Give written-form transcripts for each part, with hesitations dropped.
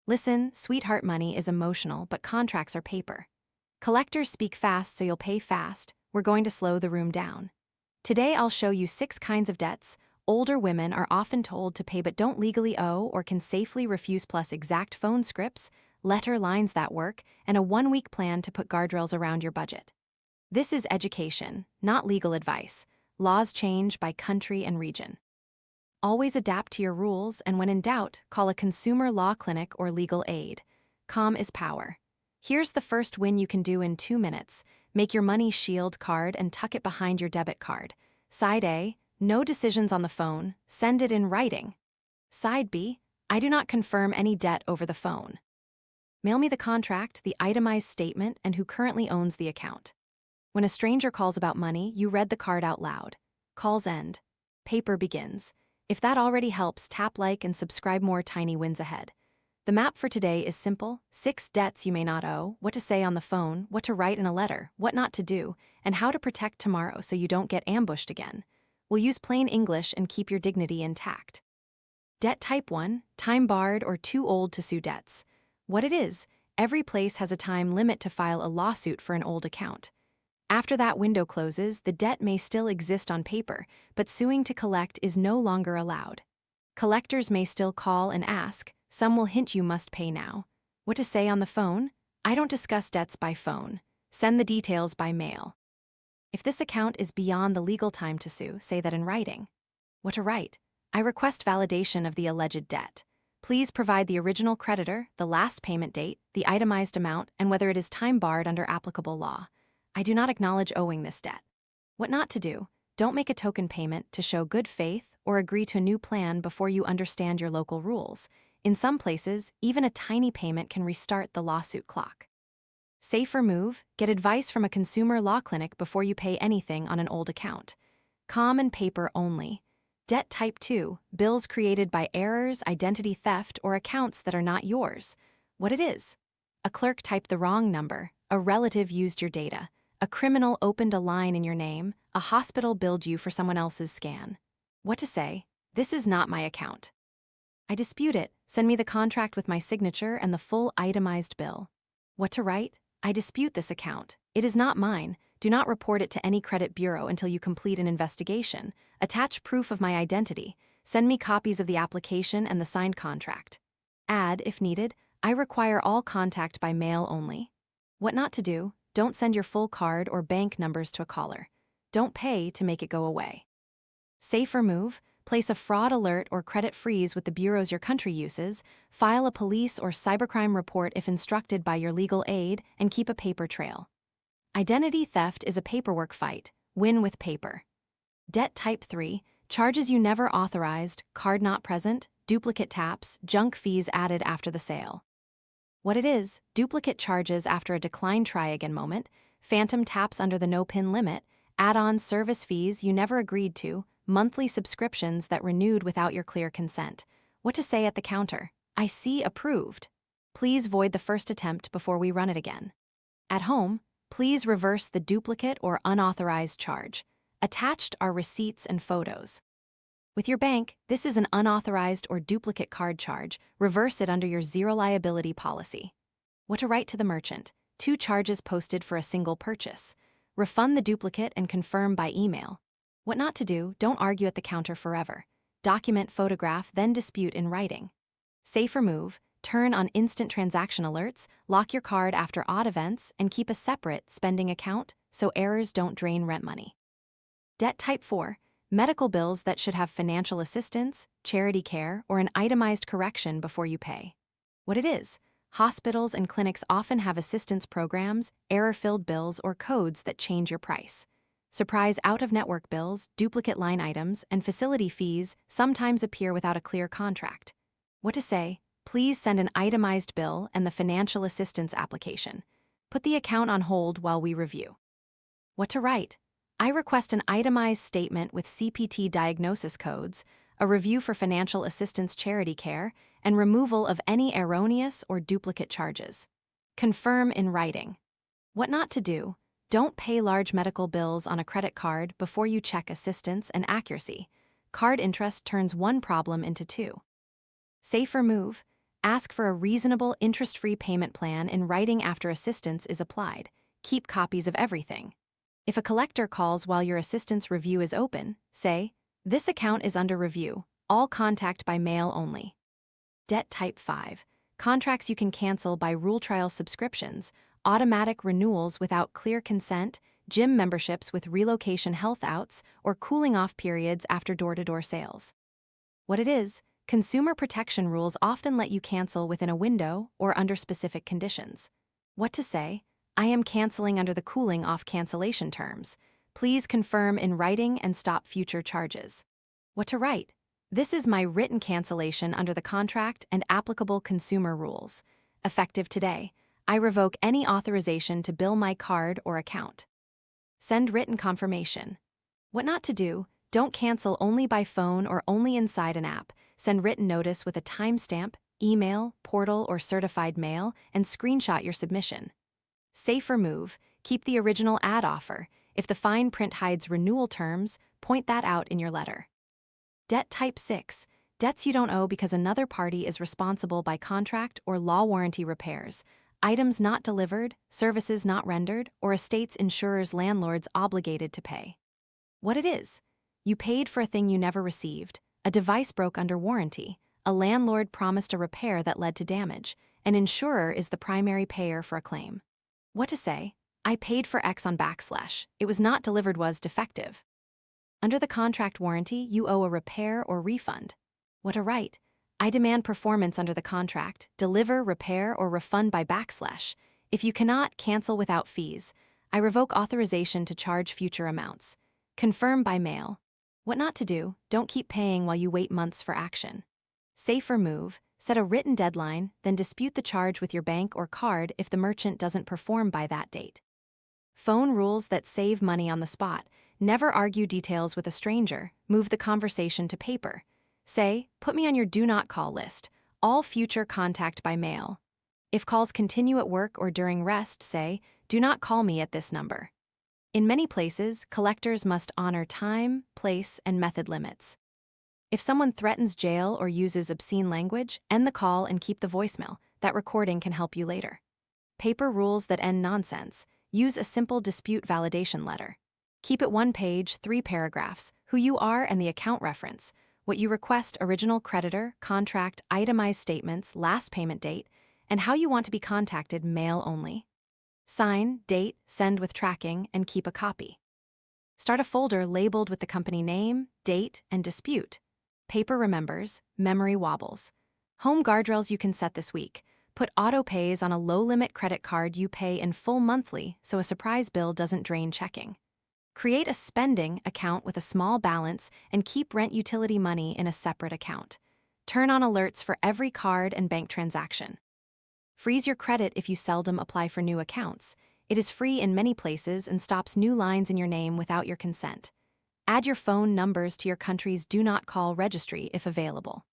Listen, sweetheart money is emotional, but contracts are paper. Collectors speak fast, so you'll pay fast. We're going to slow the room down. Today, I'll show you 6 kinds of debts older women are often told to pay but don't legally owe or can safely refuse, plus exact phone scripts, letter lines that work, and a 1-week plan to put guardrails around your budget. This is education, not legal advice. Laws change by country and region. Always adapt to your rules, and when in doubt, call a consumer law clinic or legal aid. Calm is power. Here's the first win you can do in 2 minutes. Make your money shield card and tuck it behind your debit card. Side A, no decisions on the phone, send it in writing. Side B, I do not confirm any debt over the phone. Mail me the contract, the itemized statement, and who currently owns the account. When a stranger calls about money, you read the card out loud. Calls end. Paper begins. If that already helps, tap like and subscribe. More tiny wins ahead. The map for today is simple: 6 debts you may not owe, what to say on the phone, what to write in a letter, what not to do, and how to protect tomorrow so you don't get ambushed again. We'll use plain English and keep your dignity intact. Debt type 1, time barred or too old to sue debts. What it is: every place has a time limit to file a lawsuit for an old account. After that window closes, the debt may still exist on paper, but suing to collect is no longer allowed. Collectors may still call and ask. Some will hint you must pay now. What to say on the phone? I don't discuss debts by phone. Send the details by mail. If this account is beyond the legal time to sue, say that in writing. What to write? I request validation of the alleged debt. Please provide the original creditor, the last payment date, the itemized amount, and whether it is time barred under applicable law. I do not acknowledge owing this debt. What not to do? Don't make a token payment to show good faith or agree to a new plan before you understand your local rules. In some places, even a tiny payment can restart the lawsuit clock. Safer move: get advice from a consumer law clinic before you pay anything on an old account. Calm and paper only. Debt type 2, bills created by errors, identity theft, or accounts that are not yours. What it is: a clerk typed the wrong number, a relative used your data, a criminal opened a line in your name, a hospital billed you for someone else's scan. What to say? This is not my account. I dispute it. Send me the contract with my signature and the full itemized bill. What to write? I dispute this account. It is not mine. Do not report it to any credit bureau until you complete an investigation. Attach proof of my identity. Send me copies of the application and the signed contract. Add, if needed, I require all contact by mail only. What not to do? Don't send your full card or bank numbers to a caller. Don't pay to make it go away. Safer move: place a fraud alert or credit freeze with the bureaus your country uses, file a police or cybercrime report if instructed by your legal aid, and keep a paper trail. Identity theft is a paperwork fight. Win with paper. Debt type 3, charges you never authorized, card not present, duplicate taps, junk fees added after the sale. What it is: duplicate charges after a decline try again moment, phantom taps under the no-pin limit, add-on service fees you never agreed to, monthly subscriptions that renewed without your clear consent. What to say at the counter? I see approved. Please void the first attempt before we run it again. At home, please reverse the duplicate or unauthorized charge. Attached are receipts and photos. With your bank, this is an unauthorized or duplicate card charge. Reverse it under your zero liability policy. What to write to the merchant? 2 charges posted for a single purchase. Refund the duplicate and confirm by email. What not to do? Don't argue at the counter forever. Document, photograph, then dispute in writing. Safer move: turn on instant transaction alerts, lock your card after odd events, and keep a separate spending account so errors don't drain rent money. Debt type 4, medical bills that should have financial assistance, charity care, or an itemized correction before you pay. What it is: hospitals and clinics often have assistance programs, error-filled bills, or codes that change your price. Surprise out-of-network bills, duplicate line items, and facility fees sometimes appear without a clear contract. What to say? Please send an itemized bill and the financial assistance application. Put the account on hold while we review. What to write? I request an itemized statement with CPT diagnosis codes, a review for financial assistance charity care, and removal of any erroneous or duplicate charges. Confirm in writing. What not to do? Don't pay large medical bills on a credit card before you check assistance and accuracy. Card interest turns one problem into 2. Safer move: Ask for a reasonable, interest-free payment plan in writing after assistance is applied. Keep copies of everything. If a collector calls while your assistance review is open, say, "This account is under review. All contact by mail only." Debt Type 5. Contracts you can cancel by rule trial subscriptions, automatic renewals without clear consent, gym memberships with relocation health outs, or cooling off periods after door-to-door sales. What it is, consumer protection rules often let you cancel within a window or under specific conditions. What to say? I am canceling under the cooling off cancellation terms. Please confirm in writing and stop future charges. What to write? This is my written cancellation under the contract and applicable consumer rules. Effective today. I revoke any authorization to bill my card or account. Send written confirmation. What not to do? Don't cancel only by phone or only inside an app. Send written notice with a timestamp, email, portal, or certified mail, and screenshot your submission. Safer move. Keep the original ad offer. If the fine print hides renewal terms, point that out in your letter. Debt Type 6. Debts you don't owe because another party is responsible by contract or law warranty repairs, items not delivered, services not rendered, or estates insurers landlords obligated to pay. What it is? You paid for a thing you never received, a device broke under warranty, a landlord promised a repair that led to damage, an insurer is the primary payer for a claim. What to say? I paid for X on /. It was not delivered, was defective. Under the contract warranty, you owe a repair or refund. What to write? I demand performance under the contract, deliver, repair, or refund by /. If you cannot, cancel without fees. I revoke authorization to charge future amounts. Confirm by mail. What not to do? Don't keep paying while you wait months for action. Safer move. Set a written deadline, then dispute the charge with your bank or card if the merchant doesn't perform by that date. Phone rules that save money on the spot. Never argue details with a stranger. Move the conversation to paper. Say, put me on your do not call list. All future contact by mail. If calls continue at work or during rest, say, do not call me at this number. In many places, collectors must honor time, place, and method limits. If someone threatens jail or uses obscene language, end the call and keep the voicemail. That recording can help you later. Paper rules that end nonsense. Use a simple dispute validation letter. Keep it 1 page, 3 paragraphs, who you are and the account reference, what you request, original creditor, contract, itemized statements, last payment date, and how you want to be contacted, mail only. Sign, date, send with tracking, and keep a copy. Start a folder labeled with the company name, date, and dispute. Paper remembers, memory wobbles. Home guardrails you can set this week. Put auto pays on a low-limit credit card you pay in full monthly so a surprise bill doesn't drain checking. Create a spending account with a small balance and keep rent utility money in a separate account. Turn on alerts for every card and bank transaction. Freeze your credit if you seldom apply for new accounts. It is free in many places and stops new lines in your name without your consent. Add your phone numbers to your country's do not call registry if available.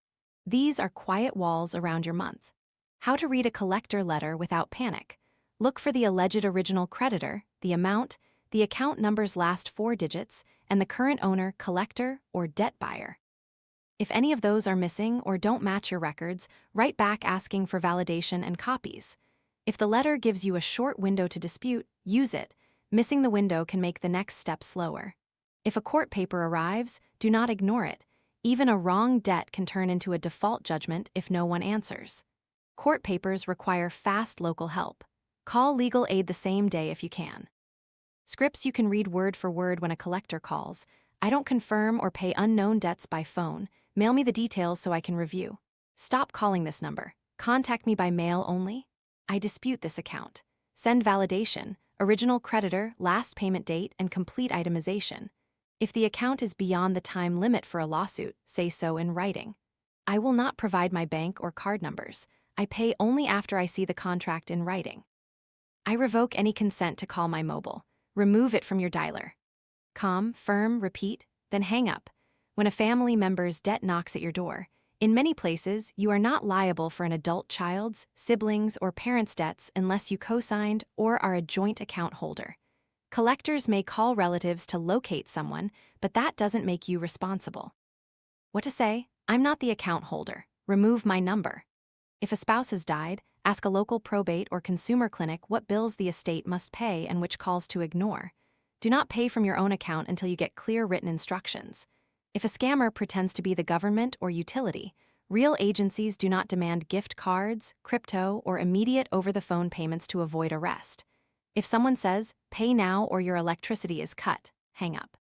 These are quiet walls around your month. How to read a collector letter without panic. Look for the alleged original creditor, the amount, the account number's last 4 digits, and the current owner, collector, or debt buyer. If any of those are missing or don't match your records, write back asking for validation and copies. If the letter gives you a short window to dispute, use it. Missing the window can make the next step slower. If a court paper arrives, do not ignore it. Even a wrong debt can turn into a default judgment if no one answers. Court papers require fast local help. Call legal aid the same day if you can. Scripts you can read word for word when a collector calls. I don't confirm or pay unknown debts by phone. Mail me the details so I can review. Stop calling this number. Contact me by mail only. I dispute this account. Send validation, original creditor, last payment date, and complete itemization. If the account is beyond the time limit for a lawsuit, say so in writing. I will not provide my bank or card numbers. I pay only after I see the contract in writing. I revoke any consent to call my mobile. Remove it from your dialer. Confirm, repeat, then hang up. When a family member's debt knocks at your door, in many places, you are not liable for an adult child's, siblings, or parents' debts unless you co-signed or are a joint account holder. Collectors may call relatives to locate someone, but that doesn't make you responsible. What to say? I'm not the account holder. Remove my number. If a spouse has died, ask a local probate or consumer clinic what bills the estate must pay and which calls to ignore. Do not pay from your own account until you get clear written instructions. If a scammer pretends to be the government or utility, real agencies do not demand gift cards, crypto, or immediate over-the-phone payments to avoid arrest. If someone says, "Pay now or your electricity is cut," hang up.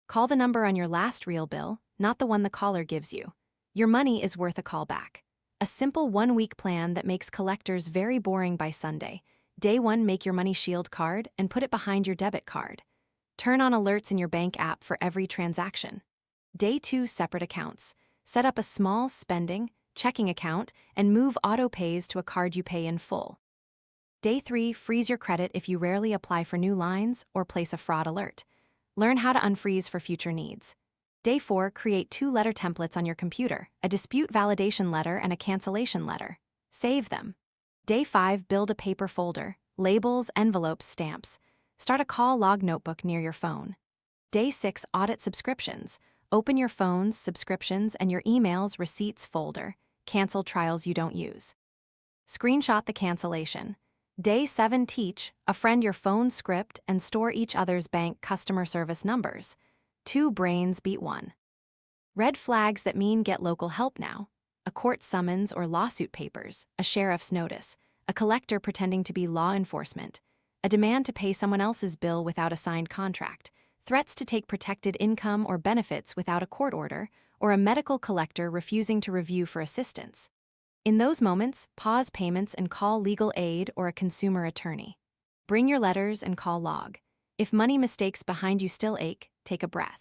Call the number on your last real bill, not the one the caller gives you. Your money is worth a call back. A simple one-week plan that makes collectors very boring by Sunday. Day 1, make your Money Shield card and put it behind your debit card. Turn on alerts in your bank app for every transaction. Day 2, separate accounts. Set up a small spending, checking account and move auto pays to a card you pay in full. Day 3, freeze your credit if you rarely apply for new lines or place a fraud alert. Learn how to unfreeze for future needs. Day 4, create 2-letter templates on your computer, a dispute validation letter and a cancellation letter. Save them. Day 5, build a paper folder, labels, envelopes, stamps. Start a call log notebook near your phone. Day 6, audit subscriptions. Open your phone's subscriptions and your email's receipts folder. Cancel trials you don't use. Screenshot the cancellation. Day 7, teach a friend your phone script and store each other's bank customer service numbers. 2 brains beat 1. Red flags that mean get local help now. A court summons or lawsuit papers, a sheriff's notice, a collector pretending to be law enforcement, a demand to pay someone else's bill without a signed contract, threats to take protected income or benefits without a court order, or a medical collector refusing to review for assistance. In those moments, pause payments and call legal aid or a consumer attorney. Bring your letters and call log. If money mistakes behind you still ache, take a breath.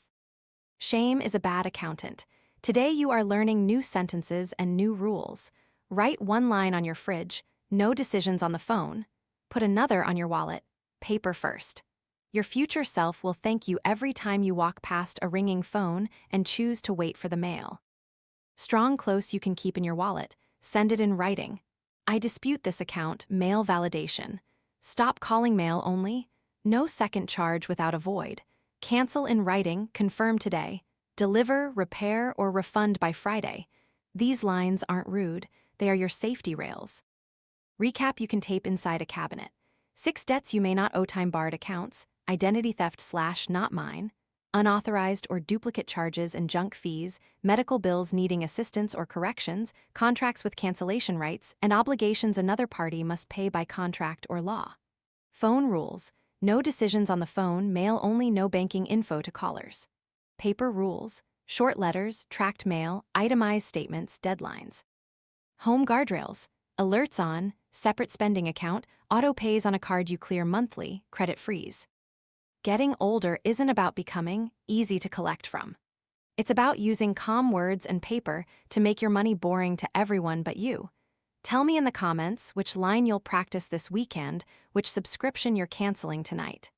Shame is a bad accountant. Today you are learning new sentences and new rules. Write one line on your fridge, no decisions on the phone. Put another on your wallet, paper first. Your future self will thank you every time you walk past a ringing phone and choose to wait for the mail. Strong close you can keep in your wallet. Send it in writing. I dispute this account, mail validation. Stop calling mail only. No second charge without a void. Cancel in writing, confirm today. Deliver, repair, or refund by Friday. These lines aren't rude, they are your safety rails. Recap you can tape inside a cabinet. 6 debts you may not owe: time-barred accounts, identity theft / not mine, unauthorized or duplicate charges and junk fees, medical bills needing assistance or corrections, contracts with cancellation rights, and obligations another party must pay by contract or law. Phone rules. No decisions on the phone, mail only, no banking info to callers. Paper rules. Short letters, tracked mail, itemized statements, deadlines. Home guardrails. Alerts on, separate spending account, auto pays on a card you clear monthly, credit freeze. Getting older isn't about becoming easy to collect from. It's about using calm words and paper to make your money boring to everyone but you. Tell me in the comments which line you'll practice this weekend, which subscription you're canceling tonight.